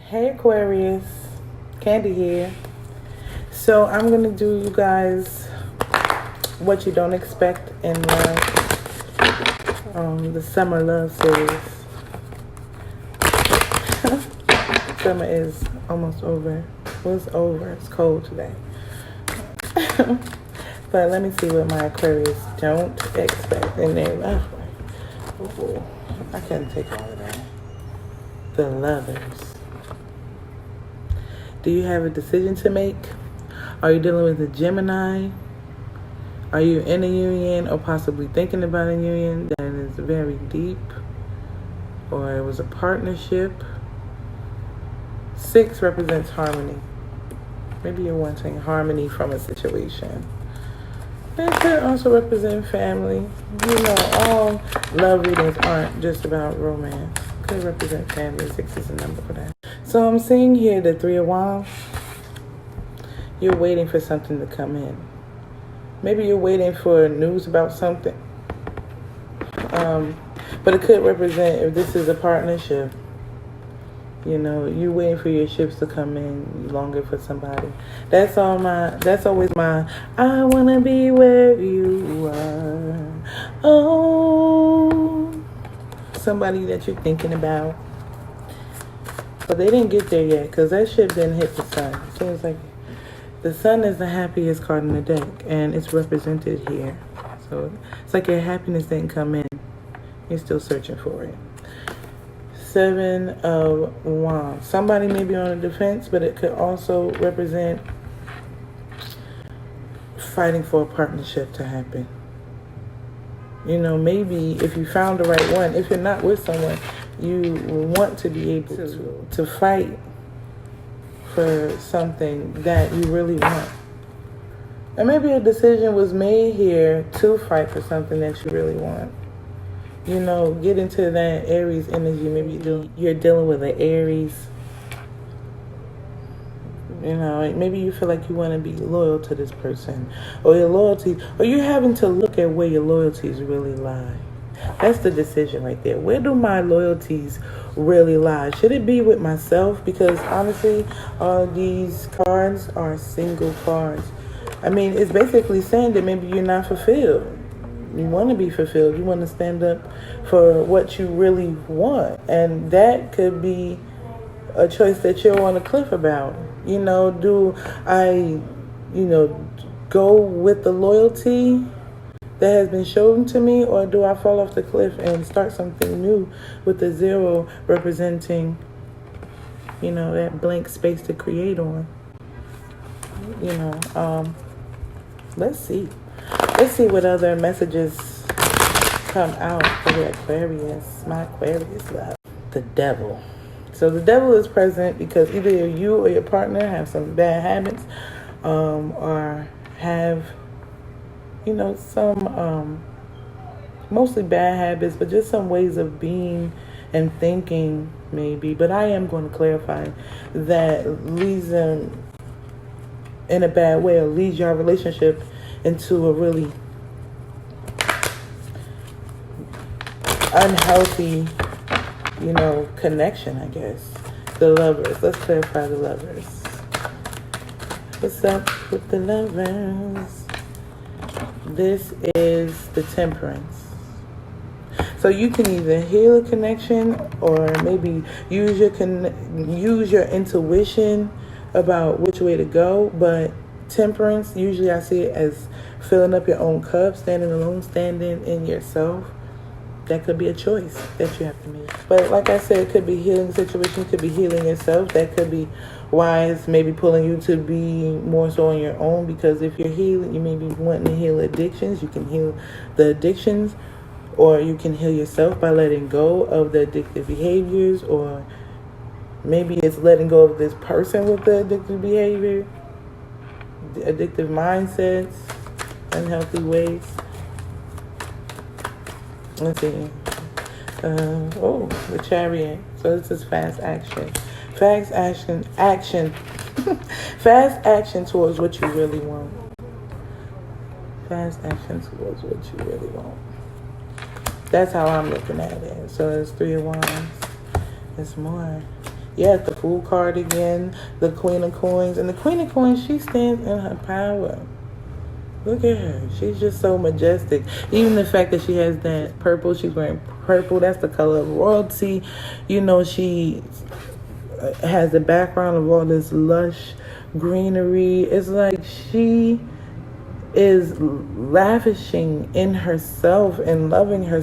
Hey Aquarius, Candy here. So I'm gonna do you guys what you don't expect in love, the summer love series. Summer is almost over. Well, it's over. It's cold today. But let me see what my Aquarius don't expect in their love life. Ooh, I couldn't take all of that. The lovers. Do you have a decision to make? Are you dealing with a Gemini? Are you in a union or possibly thinking about a union that is very deep? Or it was a partnership? 6 represents harmony. Maybe you're wanting harmony from a situation. It could also represent family. You know, all love readings aren't just about romance. It could represent family. 6 is a number for that. So I'm seeing here the 3 of Wands. You're waiting for something to come in. Maybe you're waiting for news about something. But it could represent, if this is a partnership, you know, you're waiting for your ships to come in, longer for somebody. That's always my, I want to be where you are. Oh, somebody that you're thinking about. But they didn't get there yet because that ship didn't hit the sun. It seems like the sun is the happiest card in the deck, and it's represented here. So it's like your happiness didn't come in. You're still searching for it. 7 of Wands. Somebody may be on the defense, but it could also represent fighting for a partnership to happen. You know, maybe if you found the right one, if you're not with someone, you want to be able to fight for something that you really want. And maybe a decision was made here to fight for something that you really want. You know, get into that Aries energy. Maybe you're dealing with an Aries. You know, maybe you feel like you want to be loyal to this person. Or your loyalty, or you're having to look at where your loyalties really lie. That's the decision right there. Where do my loyalties really lie? Should it be with myself? Because honestly, all these cards are single cards. I mean, it's basically saying that maybe you're not fulfilled. You want to be fulfilled. You want to stand up for what you really want. And that could be a choice that you're on a cliff about. You know, do I, go with the loyalty that has been shown to me, or do I fall off the cliff and start something new with the 0 representing, that blank space to create on? Let's see. Let's see what other messages come out for the Aquarius. My Aquarius love. The devil. So the devil is present because either you or your partner have some bad habits, or have, some mostly bad habits, but just some ways of being and thinking maybe. But I am going to clarify that leads them in a bad way, or leads your relationship into a really unhealthy, connection, I guess. The lovers. Let's clarify the lovers. What's up with the lovers? This is the Temperance. So you can either heal a connection or maybe use your intuition about which way to go. But Temperance, usually I see it as filling up your own cup, standing alone, standing in yourself. That could be a choice that you have to make. But like I said, it could be healing situation, it could be healing yourself. That could be wise, maybe pulling you to be more so on your own. Because if you're healing, you may be wanting to heal addictions. You can heal the addictions, or you can heal yourself by letting go of the addictive behaviors, or maybe it's letting go of this person with the addictive behavior, the addictive mindsets, unhealthy ways. Let's see. The Chariot. So this is fast action. Fast action. Fast action towards what you really want. Fast action towards what you really want. That's how I'm looking at it. So it's 3 of Wands. It's more. Yeah, the Fool card again, the Queen of Coins. And the Queen of Coins, she stands in her power. Look at her. She's just so majestic. Even the fact that she has that purple, she's wearing purple, that's the color of royalty. You know, she has the background of all this lush greenery. It's like she is lavishing in herself and loving her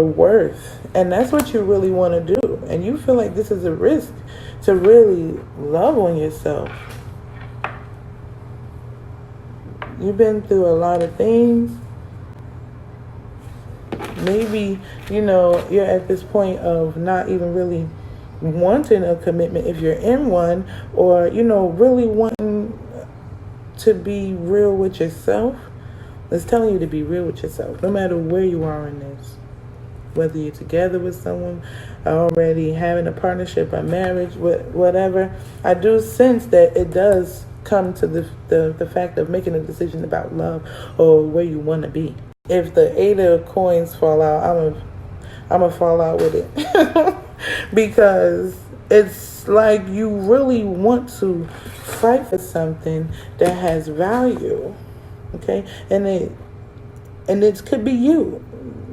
worth. And that's what you really want to do. And you feel like this is a risk to really love on yourself. You've been through a lot of things. Maybe, you're at this point of not even really wanting a commitment if you're in one, or, really wanting to be real with yourself. It's telling you to be real with yourself, no matter where you are in this. Whether you're together with someone, already having a partnership, a marriage, whatever. I do sense that it does come to the fact of making a decision about love or where you want to be. If the 8 of Coins fall out, I'm gonna fall out with it. Because it's like you really want to fight for something that has value, okay? And it could be you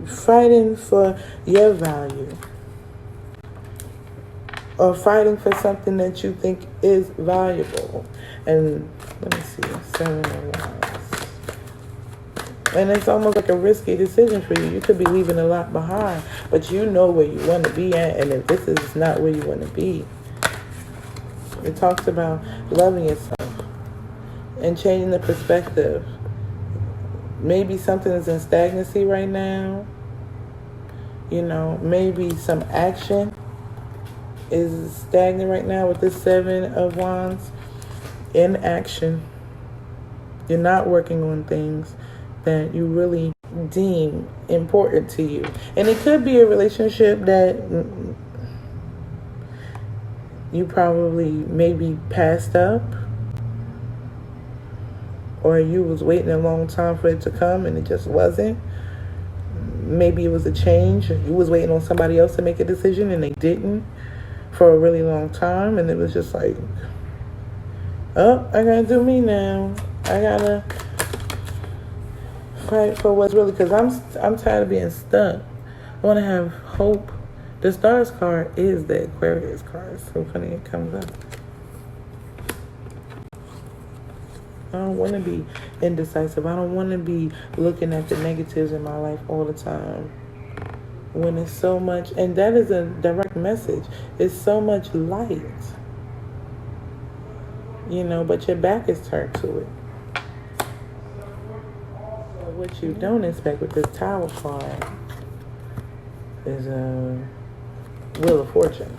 fighting for your value, or fighting for something that you think is valuable. And let me see, 7 of Wands. And it's almost like a risky decision for you. You could be leaving a lot behind, but you know where you want to be at. And if this is not where you want to be, it talks about loving yourself and changing the perspective. Maybe something is in stagnancy right now. Maybe some action is stagnant right now with this 7 of Wands. In action. You're not working on things that you really deem important to you. And it could be a relationship that you probably maybe passed up, or you was waiting a long time for it to come and it just wasn't. Maybe it was a change. You was waiting on somebody else to make a decision and they didn't for a really long time, and it was just like, oh, I gotta do me now. I gotta fight for what's really, because I'm tired of being stuck. I want to have hope. The Stars card is the Aquarius card, so funny it comes up. I don't want to be indecisive. I don't want to be looking at the negatives in my life all the time. When it's so much, and that is a direct message, it's so much light. But your back is turned to it. What you don't expect with this Tower card is a Wheel of Fortune.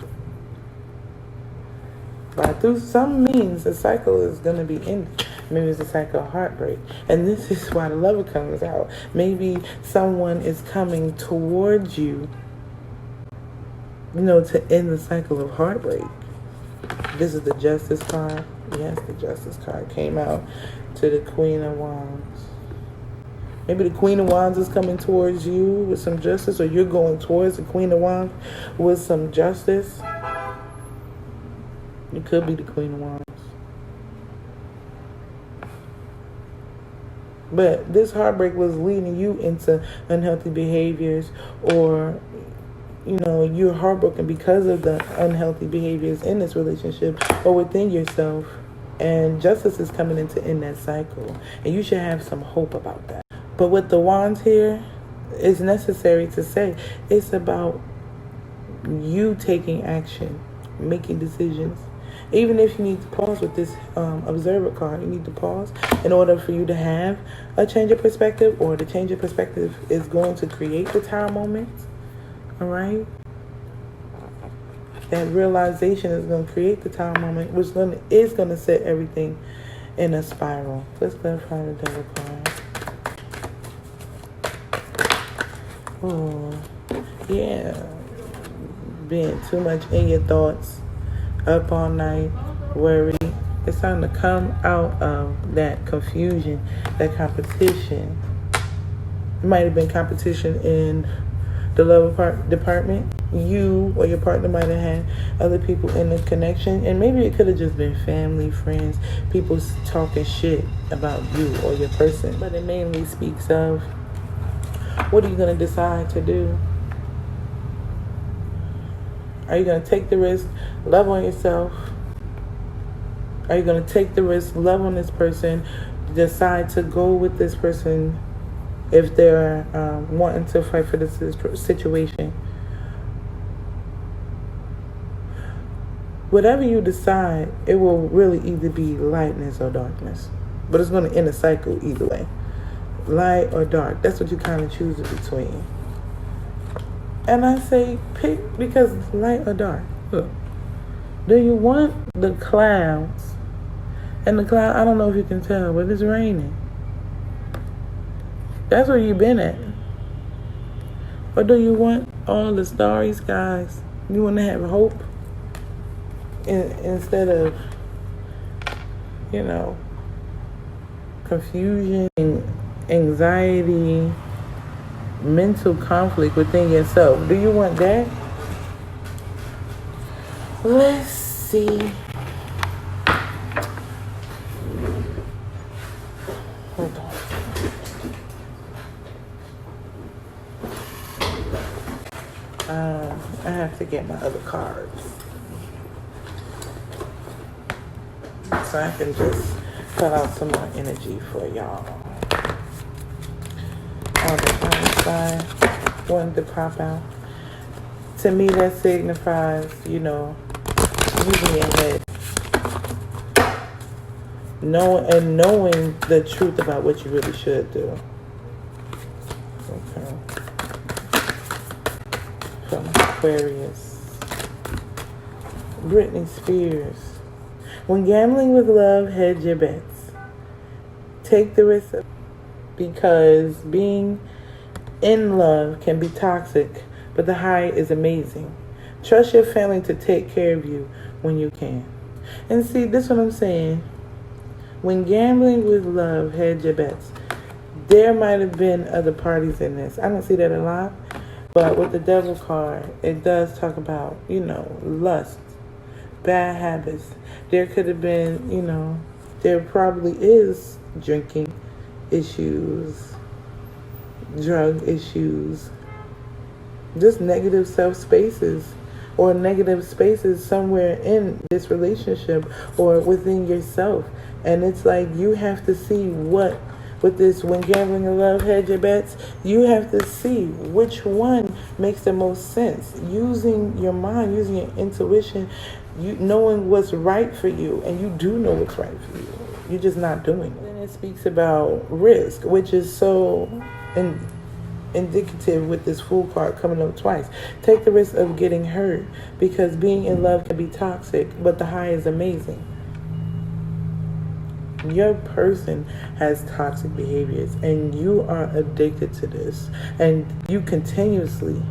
But through some means, the cycle is going to be ended. Maybe it's a cycle of heartbreak. And this is why the Lover comes out. Maybe someone is coming towards you, to end the cycle of heartbreak. This is the Justice card. Yes, the Justice card came out to the Queen of Wands. Maybe the Queen of Wands is coming towards you with some justice, or you're going towards the Queen of Wands with some justice. It could be the Queen of Wands. But this heartbreak was leading you into unhealthy behaviors, or, you're heartbroken because of the unhealthy behaviors in this relationship or within yourself. And justice is coming in to end that cycle. And you should have some hope about that. But with the Wands here, it's necessary to say it's about you taking action, making decisions. Even if you need to pause with this Observer card, you need to pause in order for you to have a change of perspective, or the change of perspective is going to create the Tower moment. All right? That realization is going to create the Tower moment, which is going to set everything in a spiral. Let's clarify the Devil card. Oh, yeah. Being too much in your thoughts, up all night, worry. It's time to come out of that confusion, that competition. It might have been competition in the love department, you or your partner might have had other people in the connection, and maybe it could have just been family, friends, people talking shit about you or your person. But it mainly speaks of, what are you going to decide to do? Are you going to take the risk, love on yourself? Are you going to take the risk, love on this person, decide to go with this person if they're wanting to fight for this situation? Whatever you decide, it will really either be lightness or darkness. But it's going to end a cycle either way. Light or dark. That's what you kind of choose between. And I say pick, because light or dark. Look, do you want the clouds? And the cloud, I don't know if you can tell, but it's raining. That's where you've been at. Or do you want all the starry skies? You want to have hope instead of, confusion, anxiety, mental conflict within yourself. Do you want that? Let's see. Hold on. I have to get my other cards so I can just cut out some more energy for y'all. On the other side, wanted to pop out. To me, that signifies, you being ahead. Knowing the truth about what you really should do. Okay. From Aquarius. Britney Spears. When gambling with love, hedge your bets. Take the risk, because being in love can be toxic, but the high is amazing. Trust your family to take care of you when you can. And see, this is what I'm saying. When gambling with love, hedge your bets. There might have been other parties in this. I don't see that a lot. But with the devil card, it does talk about, lust, bad habits. There could have been, there probably is drinking issues, drug issues, just negative self-spaces or negative spaces somewhere in this relationship or within yourself. And it's like you have to see what, with this when gambling in love, hedge your bets, you have to see which one makes the most sense. Using your mind, using your intuition, you knowing what's right for you, and you do know what's right for you. You're just not doing it. Then it speaks about risk, which is so indicative with this Fool card coming up twice. Take the risk of getting hurt, because being in love can be toxic, but the high is amazing. Your person has toxic behaviors and you are addicted to this, and you continuously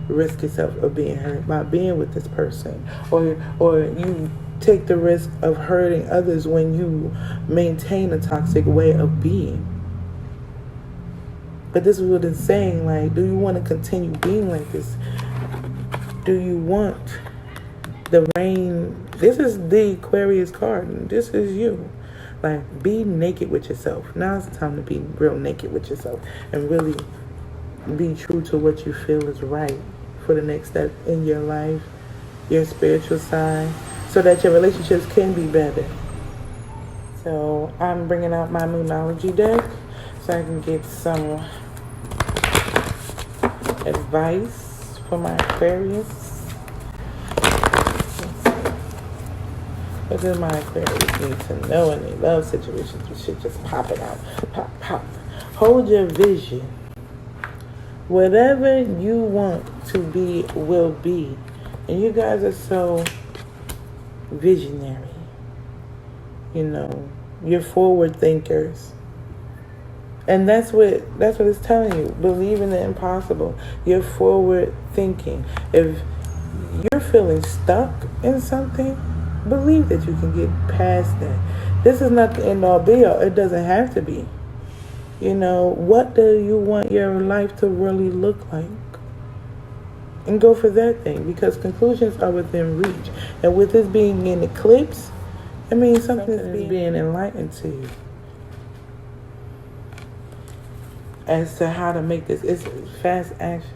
risk yourself of being hurt by being with this person, or you take the risk of hurting others when you maintain a toxic way of being. But this is what it's saying, like, do you want to continue being like this? Do you want the rain? This is the Aquarius card, and this is you. Like, be naked with yourself. Now's the time to be real naked with yourself and really be true to what you feel is right for the next step in your life, your spiritual side, so that your relationships can be better. So I'm bringing out my Moonology deck so I can get some advice for my Aquarius. What does my Aquarius need to know in their love situations? With shit just popping out. Pop, pop. Hold your vision. Whatever you want to be will be. And you guys are so visionary. You're forward thinkers. And that's what it's telling you. Believe in the impossible. You're forward thinking. If you're feeling stuck in something, believe that you can get past that. This is not the end all be all. It doesn't have to be. What do you want your life to really look like? and go for that thing, because conclusions are within reach. And with this being an eclipse, it means something is being enlightened to you as to how to make this. It's fast action.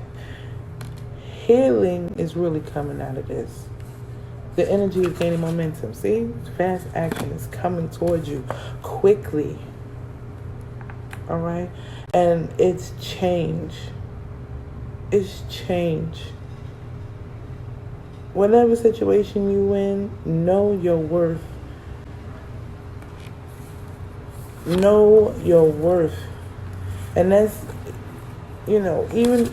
Healing is really coming out of this. The energy is gaining momentum. See? Fast action is coming towards you quickly. All right? And it's change. It's change. Whatever situation you in, know your worth. Know your worth. And that's, even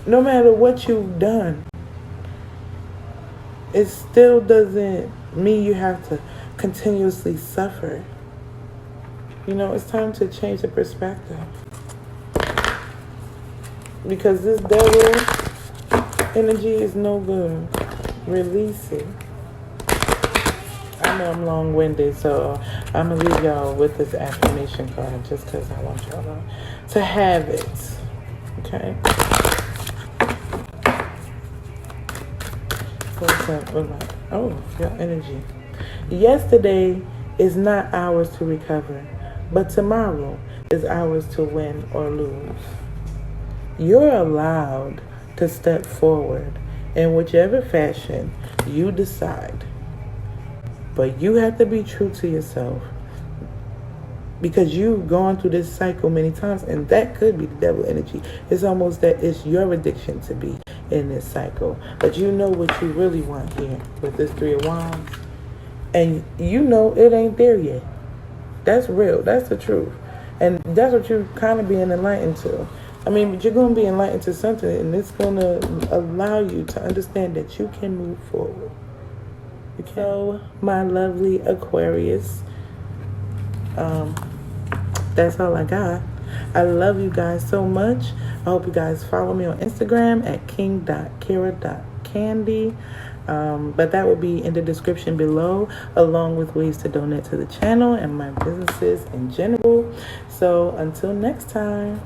no matter what you've done, it still doesn't mean you have to continuously suffer. It's time to change the perspective. Because this devil energy is no good. Release it. I know I'm long-winded, so I'm going to leave y'all with this affirmation card just because I want y'all to have it. Okay? What's up? Oh, your energy. Yesterday is not ours to recover, but tomorrow is ours to win or lose. You're allowed to step forward in whichever fashion you decide. But you have to be true to yourself, because you've gone through this cycle many times, and that could be the devil energy. It's almost that it's your addiction to be in this cycle. But you know what you really want here with this Three of Wands. And it ain't there yet. That's real. That's the truth. And that's what you're kind of being enlightened to. But you're going to be enlightened to something, and it's going to allow you to understand that you can move forward. So, my lovely Aquarius, that's all I got. I love you guys so much. I hope you guys follow me on Instagram at king.kira.candy. But that will be in the description below, along with ways to donate to the channel and my businesses in general. So, until next time.